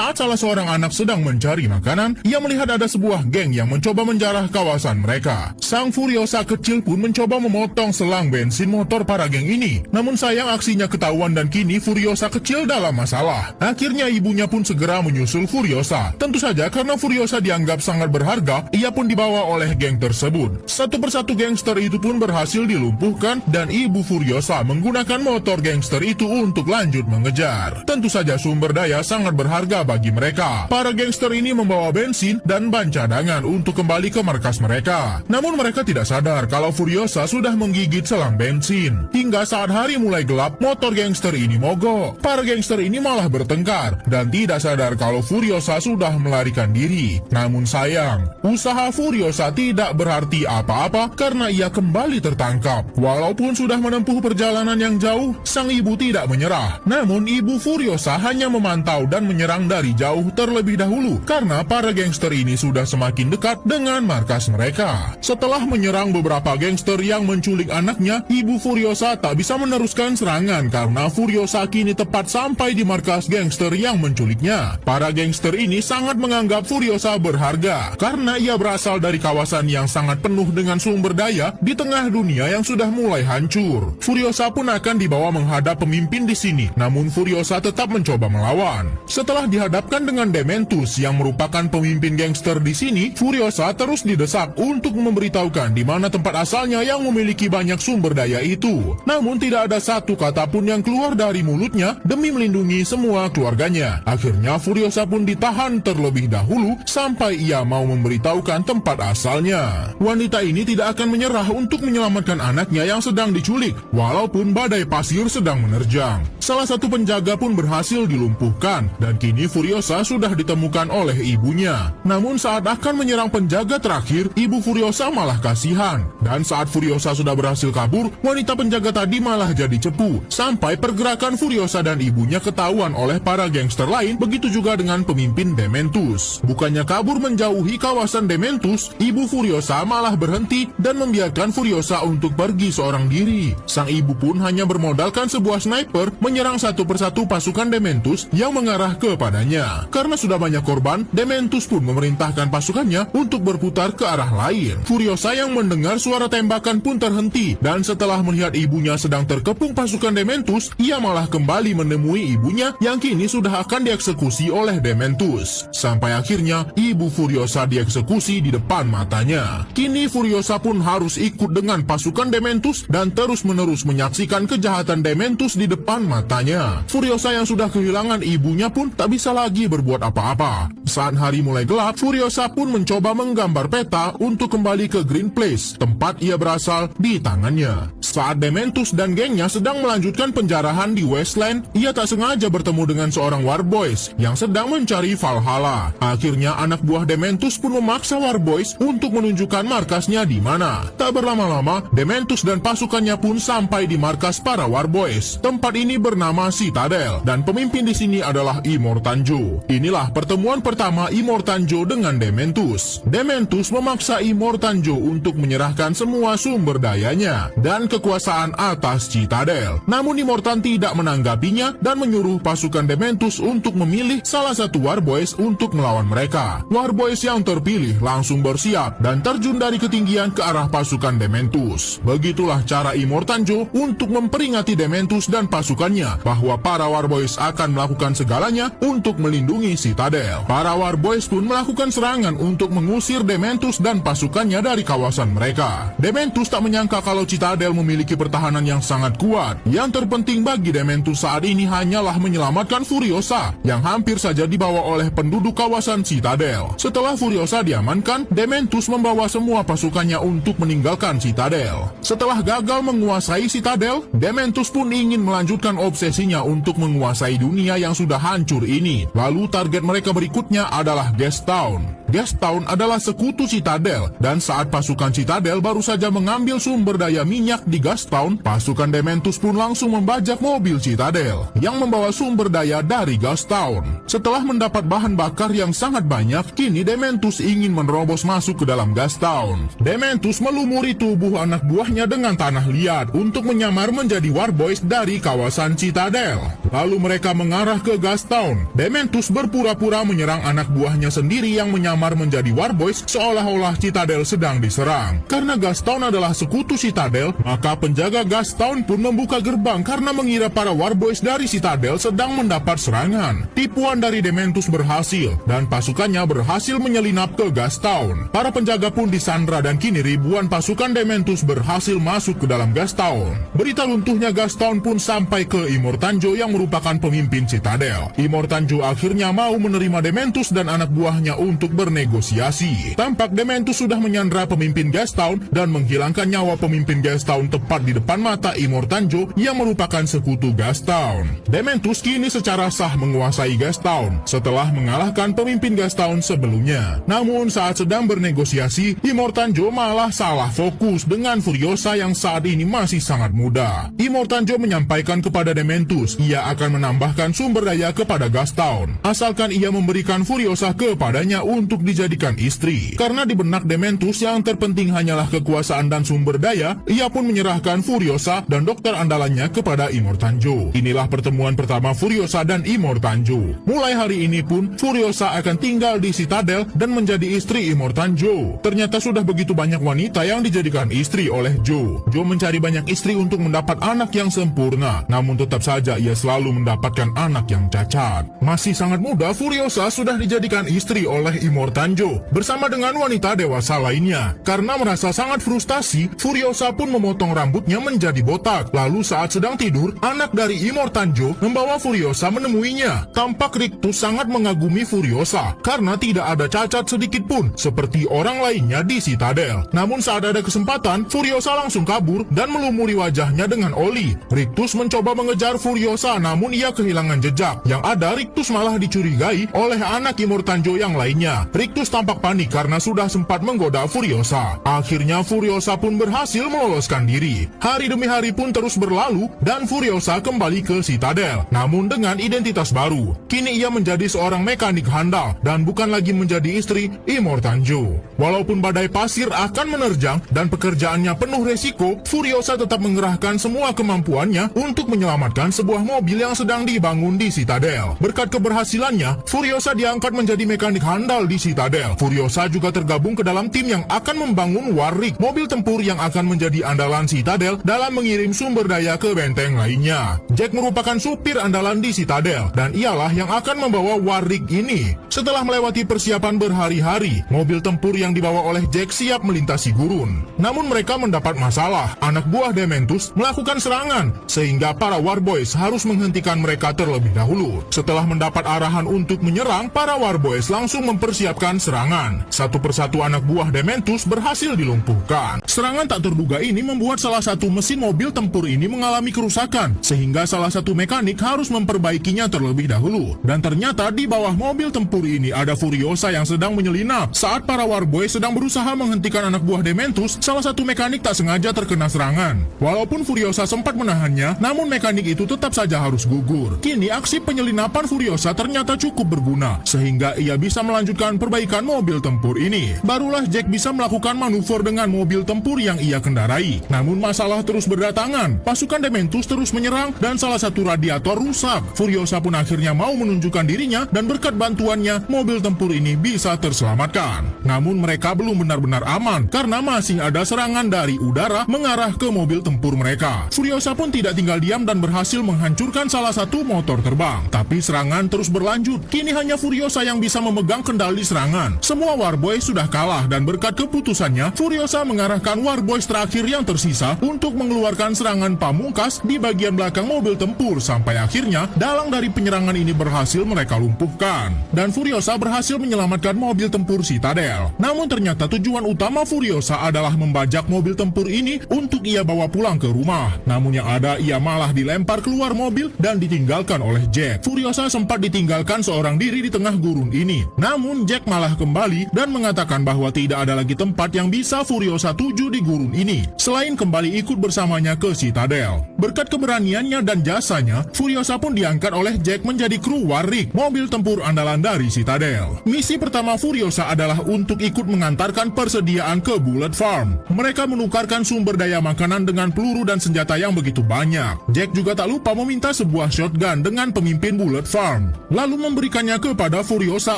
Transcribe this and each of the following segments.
Saat salah seorang anak sedang mencari makanan, ia melihat ada sebuah geng yang mencoba menjarah kawasan mereka. Sang Furiosa kecil pun mencoba memotong selang bensin motor para geng ini. Namun sayang aksinya ketahuan dan kini Furiosa kecil dalam masalah. Akhirnya ibunya pun segera menyusul Furiosa. Tentu saja karena Furiosa dianggap sangat berharga, ia pun dibawa oleh geng tersebut. Satu persatu gangster itu pun berhasil dilumpuhkan dan ibu Furiosa menggunakan motor gangster itu untuk lanjut mengejar. Tentu saja sumber daya sangat berharga bagi mereka. Para gangster ini membawa bensin dan ban cadangan untuk kembali ke markas mereka. Namun mereka tidak sadar kalau Furiosa sudah menggigit selang bensin. Hingga saat hari mulai gelap, motor gangster ini mogok. Para gangster ini malah bertengkar dan tidak sadar kalau Furiosa sudah melarikan diri. Namun sayang, usaha Furiosa tidak berarti apa-apa karena ia kembali tertangkap. Walaupun sudah menempuh perjalanan yang jauh, sang ibu tidak menyerah. Namun ibu Furiosa hanya memantau dan menyerang dari jauh terlebih dahulu karena para gangster ini sudah semakin dekat dengan markas mereka. Setelah menyerang beberapa gangster yang menculik anaknya, ibu Furiosa tak bisa meneruskan serangan karena Furiosa kini tepat sampai di markas gangster yang menculiknya. Para gangster ini sangat menganggap Furiosa berharga karena ia berasal dari kawasan yang sangat penuh dengan sumber daya di tengah dunia yang sudah mulai hancur. Furiosa pun akan dibawa menghadap pemimpin di sini, namun Furiosa tetap mencoba melawan. Setelah dihadapkan dengan Dementus yang merupakan pemimpin gangster di sini, Furiosa terus didesak untuk memberitahukan di mana tempat asalnya yang memiliki banyak sumber daya itu. Namun tidak ada satu kata pun yang keluar dari mulutnya demi melindungi semua keluarganya. Akhirnya Furiosa pun ditahan terlebih dahulu sampai ia mau memberitahukan tempat asalnya. Wanita ini tidak akan menyerah untuk menyelamatkan anaknya yang sedang diculik, walaupun badai pasir sedang menerjang. Salah satu penjaga pun berhasil dilumpuhkan dan kini Furiosa sudah ditemukan oleh ibunya. Namun saat akan menyerang penjaga terakhir, ibu Furiosa malah kasihan. Dan saat Furiosa sudah berhasil kabur, wanita penjaga tadi malah jadi cepu. Sampai pergerakan Furiosa dan ibunya ketahuan oleh para gangster lain, begitu juga dengan pemimpin Dementus. Bukannya kabur menjauhi kawasan Dementus, ibu Furiosa malah berhenti dan membiarkan Furiosa untuk pergi seorang diri. Sang ibu pun hanya bermodalkan sebuah sniper menyerang satu persatu pasukan Dementus yang mengarah kepadanya. Karena sudah banyak korban, Dementus pun memerintahkan pasukannya untuk berputar ke arah lain. Furiosa yang mendengar suara tembakan pun terhenti, dan setelah melihat ibunya sedang terkepung pasukan Dementus, ia malah kembali menemui ibunya yang kini sudah akan dieksekusi oleh Dementus. Sampai akhirnya ibu Furiosa dieksekusi di depan matanya. Kini Furiosa pun harus ikut dengan pasukan Dementus dan terus-menerus menyaksikan kejahatan Dementus di depan matanya. Furiosa yang sudah kehilangan ibunya pun tak bisa lagi berbuat apa-apa. Saat hari mulai gelap, Furiosa pun mencoba menggambar peta untuk kembali ke Green Place, tempat ia berasal di tangannya. Saat Dementus dan gengnya sedang melanjutkan penjarahan di Wasteland, ia tak sengaja bertemu dengan seorang Warboys yang sedang mencari Valhalla. Akhirnya anak buah Dementus pun memaksa Warboys untuk menunjukkan markasnya di mana. Tak berlama-lama, Dementus dan pasukannya pun sampai di markas para Warboys. Tempat ini bernama Citadel dan pemimpin di sini adalah Immortanjo. Inilah pertemuan pertama Immortanjo dengan Dementus. Dementus memaksa Immortanjo untuk menyerahkan semua sumber dayanya dan kekuasaan atas Citadel. Namun Immortan tidak menanggapinya dan menyuruh pasukan Dementus untuk memilih salah satu Warboys untuk melawan mereka. Warboys yang terpilih langsung bersiap dan terjun dari ketinggian ke arah pasukan Dementus. Begitulah cara Immortanjo untuk memperingati Dementus dan pasukannya bahwa para Warboys akan melakukan segalanya untuk melindungi Citadel. Para Warboys pun melakukan serangan untuk mengusir Dementus dan pasukannya dari kawasan mereka. Dementus tak menyangka kalau Citadel memiliki pertahanan yang sangat kuat. Yang terpenting bagi Dementus saat ini hanyalah menyelamatkan Furiosa yang hampir saja dibawa oleh penduduk kawasan Citadel. Setelah Furiosa diamankan, Dementus membawa semua pasukannya untuk meninggalkan Citadel. Setelah gagal menguasai Citadel, Dementus pun ingin melanjutkan obsesinya untuk menguasai dunia yang sudah hancur ini. Lalu target mereka berikutnya adalah Gastown. Gastown adalah sekutu Citadel, dan saat pasukan Citadel baru saja mengambil sumber daya minyak di Gastown, pasukan Dementus pun langsung membajak mobil Citadel yang membawa sumber daya dari Gastown. Setelah mendapat bahan bakar yang sangat banyak, kini Dementus ingin menerobos masuk ke dalam Gastown. Dementus melumuri tubuh anak buahnya dengan tanah liat untuk menyamar menjadi Warboys dari kawasan Citadel. Lalu mereka mengarah ke Gastown. Dementus berpura-pura menyerang anak buahnya sendiri yang menyamar menjadi Warboys seolah-olah Citadel sedang diserang. Karena Gastown adalah sekutu Citadel, maka penjaga Gastown pun membuka gerbang karena mengira para Warboys dari Citadel sedang mendapat serangan. Tipuan dari Dementus berhasil, dan pasukannya berhasil menyelinap ke Gastown. Para penjaga pun disandra dan kini ribuan pasukan Dementus berhasil masuk ke dalam Gastown. Berita luntuhnya Gastown pun sampai ke Immortanjo yang merupakan pemimpin Citadel. Immortanjo akhirnya mau menerima Dementus dan anak buahnya untuk bernegosiasi. Tampak Dementus sudah menyandra pemimpin Gastown dan menghilangkan nyawa pemimpin Gastown tepat di depan mata Immortanjo yang merupakan sekutu Gastown. Dementus kini secara sah menguasai Gastown setelah mengalahkan pemimpin Gastown sebelumnya. Namun saat sedang bernegosiasi, Immortanjo malah salah fokus dengan Furiosa yang saat ini masih sangat muda. Immortanjo menyampaikan kepada Dementus ia akan menambahkan sumber daya kepada Gastown asalkan ia memberikan Furiosa kepadanya untuk dijadikan istri. Karena di benak Dementus yang terpenting hanyalah kekuasaan dan sumber daya, ia pun menyerahkan Furiosa dan dokter andalannya kepada Immortanjo. Inilah pertemuan pertama Furiosa dan Immortanjo. Mulai hari ini pun Furiosa akan tinggal di Citadel dan menjadi istri Immortanjo. Ternyata sudah begitu banyak wanita yang dijadikan istri oleh Joe. Joe mencari banyak istri untuk mendapat anak yang sempurna, namun tetap saja ia selalu mendapatkan anak yang cacat. Masih sangat muda, Furiosa sudah dijadikan istri oleh Immortanjo bersama dengan wanita dewasa lainnya. Karena merasa sangat frustasi, Furiosa pun memotong rambutnya menjadi botak. Lalu saat sedang tidur, anak dari Immortanjo membawa Furiosa menemuinya. Tampak Rictus sangat mengagumi Furiosa karena tidak ada cacat sedikit pun seperti orang lainnya di Citadel. Namun saat ada kesempatan, Furiosa langsung kabur dan melumuri wajahnya dengan oli. Rictus mencoba mengejar Furiosa namun ia kehilangan jejak. Yang ada Rictus malah dicurigai oleh anak Immortanjo yang lainnya. Rictus tampak panik karena sudah sempat menggoda Furiosa. Akhirnya Furiosa pun berhasil meloloskan diri. Hari demi hari pun terus berlalu dan Furiosa kembali ke Citadel, namun dengan identitas baru. Kini ia menjadi seorang mekanik handal dan bukan lagi menjadi istri Immortanjo. Walaupun badai pasir akan menerjang dan pekerjaannya penuh resiko, Furiosa tetap mengerahkan semua kemampuannya untuk menyelamatkan sebuah mobil yang sedang dibangun di Citadel. Berkat keberhasilannya, Furiosa diangkat menjadi mekanik handal di Citadel. Furiosa juga tergabung ke dalam tim yang akan membangun Warwick, mobil tempur yang akan menjadi andalan Citadel dalam mengirim sumber daya ke benteng lainnya. Jack merupakan supir andalan di Citadel dan ialah yang akan membawa Warwick ini. Setelah melewati persiapan berhari-hari, mobil tempur yang dibawa oleh Jack siap melintasi gurun. Namun mereka mendapat masalah. Anak buah Dementus melakukan serangan sehingga para Warboys harus menghentikan mereka terlebih dahulu. Setelah mendapat arahan untuk menyerang, para Warboys langsung mempersiapkan serangan. Satu persatu anak buah Dementus berhasil dilumpuhkan. Serangan tak terduga ini membuat salah satu mesin mobil tempur ini mengalami kerusakan, sehingga salah satu mekanik harus memperbaikinya terlebih dahulu. Dan ternyata di bawah mobil tempur ini ada Furiosa yang sedang menyelinap. Saat para Warboys sedang berusaha menghentikan anak buah Dementus, salah satu mekanik tak sengaja terkena serangan. Walaupun Furiosa sempat menahannya, namun mekanik itu tetap saja harus gugur. Kini aksi penyelinapan Furiosa ternyata cukup berguna, sehingga ia bisa melanjutkan perbaikan mobil tempur ini. Barulah Jack bisa melakukan manuver dengan mobil tempur yang ia kendarai. Namun masalah terus berdatangan. Pasukan Dementus terus menyerang dan salah satu radiator rusak. Furiosa pun akhirnya mau menunjukkan dirinya dan berkat bantuannya, mobil tempur ini bisa terselamatkan. Namun mereka belum benar-benar aman karena masih ada serangan dari udara mengarah ke mobil tempur mereka. Furiosa pun tidak tinggal diam dan berhasil menghancurkan salah satu motor terbang. Tapi serangan terus berlanjut. Kini hanya Furiosa yang bisa memegang kendali serangan. Semua Warboys sudah kalah dan berkat keputusannya, Furiosa mengarahkan Warboys terakhir yang tersisa untuk mengeluarkan serangan pamungkas di bagian belakang mobil tempur sampai akhirnya dalang dari penyerangan ini berhasil mereka lumpuhkan. Dan Furiosa berhasil menyelamatkan mobil tempur Citadel. Namun ternyata tujuan utama Furiosa adalah membajak mobil tempur ini untuk ia bawa pulang ke rumah. Namun yang ada ia malah dilempar keluar mobil dan ditinggalkan oleh Jack. Furiosa sempat ditinggalkan seorang diri di tengah gurun ini. Namun Jack Jack malah kembali dan mengatakan bahwa tidak ada lagi tempat yang bisa Furiosa tuju di gurun ini, selain kembali ikut bersamanya ke Citadel. Berkat keberaniannya dan jasanya, Furiosa pun diangkat oleh Jack menjadi kru Warwick, mobil tempur andalan dari Citadel. Misi pertama Furiosa adalah untuk ikut mengantarkan persediaan ke Bullet Farm. Mereka menukarkan sumber daya makanan dengan peluru dan senjata yang begitu banyak. Jack juga tak lupa meminta sebuah shotgun dengan pemimpin Bullet Farm, lalu memberikannya kepada Furiosa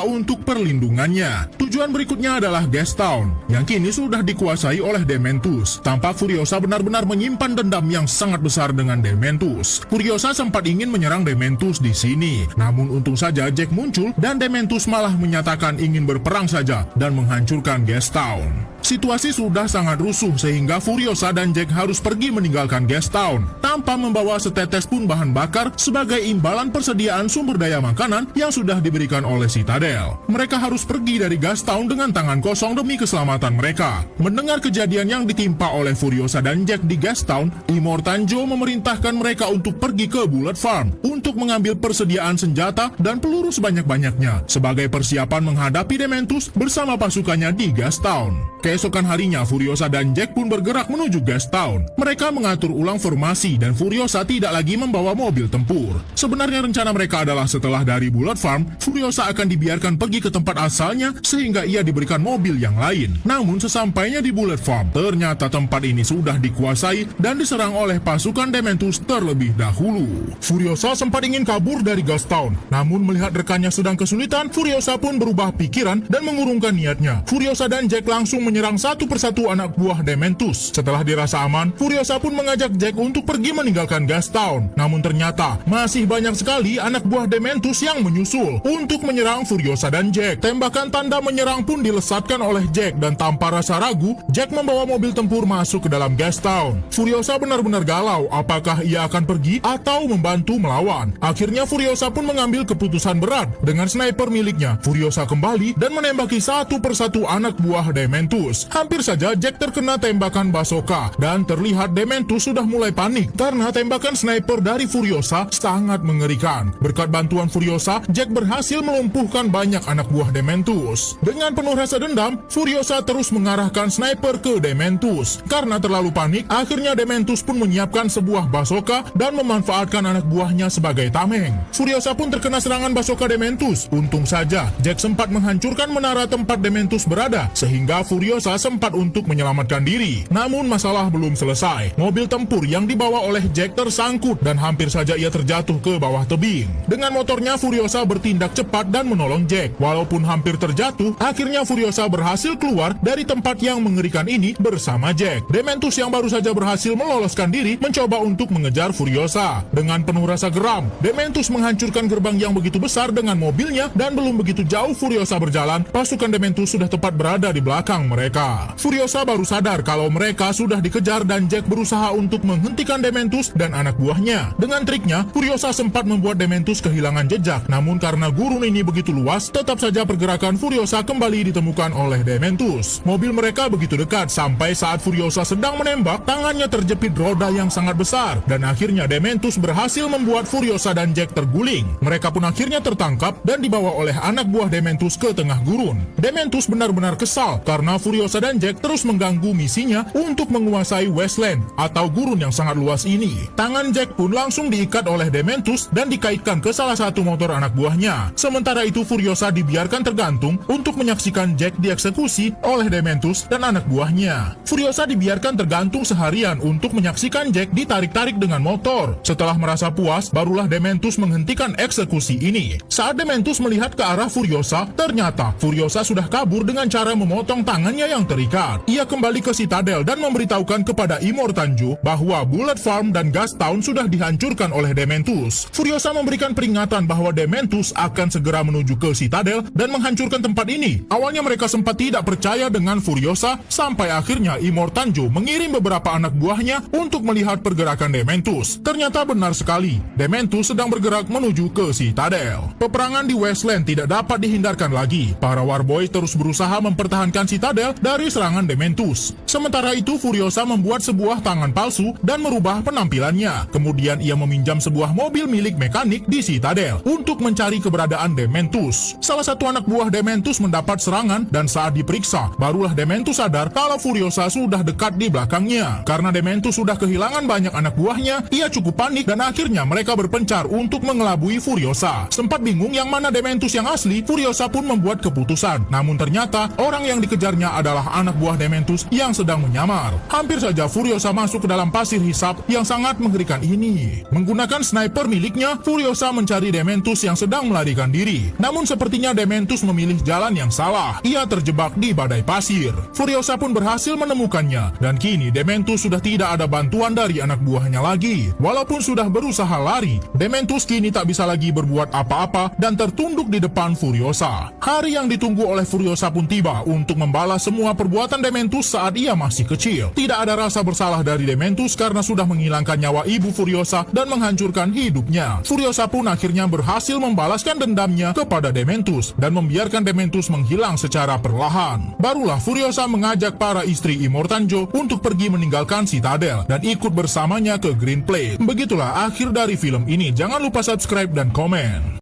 untuk perlindungannya. Tujuan berikutnya adalah Gastown, yang kini sudah dikuasai oleh Dementus. Tampak Furiosa benar-benar menyimpan dendam yang sangat besar dengan Dementus. Furiosa sempat ingin menyerang Dementus di sini, namun untung saja Jack muncul dan Dementus malah menyatakan ingin berperang saja dan menghancurkan Gastown. Situasi sudah sangat rusuh sehingga Furiosa dan Jack harus pergi meninggalkan Gastown tanpa membawa setetes pun bahan bakar sebagai imbalan persediaan sumber daya makanan yang sudah diberikan oleh Citadel. Mereka harus pergi dari Gastown dengan tangan kosong demi keselamatan mereka. Mendengar kejadian yang ditimpa oleh Furiosa dan Jack di Gastown, Immortan Joe memerintahkan mereka untuk pergi ke Bullet Farm untuk mengambil persediaan senjata dan peluru sebanyak-banyaknya sebagai persiapan menghadapi Dementus bersama pasukannya di Gastown. Keesokan harinya, Furiosa dan Jack pun bergerak menuju Gastown. Mereka mengatur ulang formasi dan Furiosa tidak lagi membawa mobil tempur. Sebenarnya rencana mereka adalah setelah dari Bullet Farm, Furiosa akan dibiarkan pergi ke tempat asalnya sehingga ia diberikan mobil yang lain. Namun sesampainya di Bullet Farm, ternyata tempat ini sudah dikuasai dan diserang oleh pasukan Dementus terlebih dahulu. Furiosa sempat ingin kabur dari Gastown, namun melihat rekannya sedang kesulitan, Furiosa pun berubah pikiran dan mengurungkan niatnya. Furiosa dan Jack langsung menyerang satu persatu anak buah Dementus. Setelah dirasa aman, Furiosa pun mengajak Jack untuk pergi meninggalkan Gastown. Namun ternyata masih banyak sekali anak buah Dementus yang menyusul untuk menyerang Furiosa dan Jack. Tembakan tanda menyerang pun dilesatkan oleh Jack dan tanpa rasa ragu, Jack membawa mobil tempur masuk ke dalam Gastown. Furiosa benar-benar galau apakah ia akan pergi atau membantu melawan. Akhirnya Furiosa pun mengambil keputusan berat. Dengan sniper miliknya, Furiosa kembali dan menembaki satu persatu anak buah Dementus. Hampir saja Jack terkena tembakan bazooka dan terlihat Dementus sudah mulai panik karena tembakan sniper dari Furiosa sangat mengerikan. Berkat bantuan Furiosa, Jack berhasil melumpuhkan banyak anak buah Dementus. Dengan penuh rasa dendam, Furiosa terus mengarahkan sniper ke Dementus. Karena terlalu panik, akhirnya Dementus pun menyiapkan sebuah bazooka dan memanfaatkan anak buahnya sebagai tameng. Furiosa pun terkena serangan bazooka Dementus. Untung saja Jack sempat menghancurkan menara tempat Dementus berada sehingga Furiosa sempat untuk menyelamatkan diri. Namun masalah belum selesai. Mobil tempur yang dibawa oleh Jack tersangkut dan hampir saja ia terjatuh ke bawah tebing. Dengan motornya, Furiosa bertindak cepat dan menolong Jack. Walaupun hampir terjatuh, akhirnya Furiosa berhasil keluar dari tempat yang mengerikan ini bersama Jack. Dementus yang baru saja berhasil meloloskan diri mencoba untuk mengejar Furiosa. Dengan penuh rasa geram, Dementus menghancurkan gerbang yang begitu besar dengan mobilnya dan belum begitu jauh Furiosa berjalan, pasukan Dementus sudah tepat berada di belakang mereka. Furiosa baru sadar kalau mereka sudah dikejar dan Jack berusaha untuk menghentikan Dementus dan anak buahnya. Dengan triknya, Furiosa sempat membuat Dementus kehilangan jejak. Namun karena gurun ini begitu luas, tetap saja pergerakan Furiosa kembali ditemukan oleh Dementus. Mobil mereka begitu dekat sampai saat Furiosa sedang menembak, tangannya terjepit roda yang sangat besar dan akhirnya Dementus berhasil membuat Furiosa dan Jack terguling. Mereka pun akhirnya tertangkap dan dibawa oleh anak buah Dementus ke tengah gurun. Dementus benar-benar kesal karena Furiosa dan Jack terus mengganggu misinya untuk menguasai Wasteland atau gurun yang sangat luas ini. Tangan Jack pun langsung diikat oleh Dementus dan dikaitkan ke salah satu motor anak buahnya. Sementara itu Furiosa dibiarkan tergantung untuk menyaksikan Jack dieksekusi oleh Dementus dan anak buahnya. Furiosa dibiarkan tergantung seharian untuk menyaksikan Jack ditarik-tarik dengan motor. Setelah merasa puas, barulah Dementus menghentikan eksekusi ini. Saat Dementus melihat ke arah Furiosa, ternyata Furiosa sudah kabur dengan cara memotong tangannya yang terikat. Ia kembali ke Citadel dan memberitahukan kepada Immortan Joe bahwa Bullet Farm dan Gastown sudah dihancurkan oleh Dementus. Furiosa memberikan peringatan bahwa Dementus akan segera menuju ke Citadel dan menghancurkan tempat ini. Awalnya mereka sempat tidak percaya dengan Furiosa, sampai akhirnya Immortan Joe mengirim beberapa anak buahnya untuk melihat pergerakan Dementus. Ternyata benar sekali, Dementus sedang bergerak menuju ke Citadel. Peperangan di Wasteland tidak dapat dihindarkan lagi. Para Warboy terus berusaha mempertahankan Citadel berhasil dari serangan Dementus. Sementara itu, Furiosa membuat sebuah tangan palsu dan merubah penampilannya. Kemudian ia meminjam sebuah mobil milik mekanik di Citadel untuk mencari keberadaan Dementus. Salah satu anak buah Dementus mendapat serangan dan saat diperiksa, barulah Dementus sadar kalau Furiosa sudah dekat di belakangnya. Karena Dementus sudah kehilangan banyak anak buahnya, ia cukup panik dan akhirnya mereka berpencar untuk mengelabui Furiosa. Sempat bingung yang mana Dementus yang asli, Furiosa pun membuat keputusan. Namun ternyata orang yang dikejarnya adalah anak buah Dementus yang sedang menyamar. Hampir saja Furiosa masuk ke dalam pasir hisap yang sangat mengerikan ini. Menggunakan sniper miliknya, Furiosa mencari Dementus yang sedang melarikan diri. Namun sepertinya Dementus memilih jalan yang salah. Ia terjebak di badai pasir. Furiosa pun berhasil menemukannya dan kini Dementus sudah tidak ada bantuan dari anak buahnya lagi. Walaupun sudah berusaha lari, Dementus kini tak bisa lagi berbuat apa-apa dan tertunduk di depan Furiosa. Hari yang ditunggu oleh Furiosa pun tiba untuk membalas semua perbuatan Dementus saat ia masih kecil. Tidak ada rasa bersalah dari Dementus karena sudah menghilangkan nyawa ibu Furiosa dan menghancurkan hidupnya. Furiosa pun akhirnya berhasil membalaskan dendamnya kepada Dementus dan membiarkan Dementus menghilang secara perlahan. Barulah Furiosa mengajak para istri Immortanjo untuk pergi meninggalkan Citadel dan ikut bersamanya ke Green Plate. Begitulah akhir dari film ini. Jangan lupa subscribe dan komen.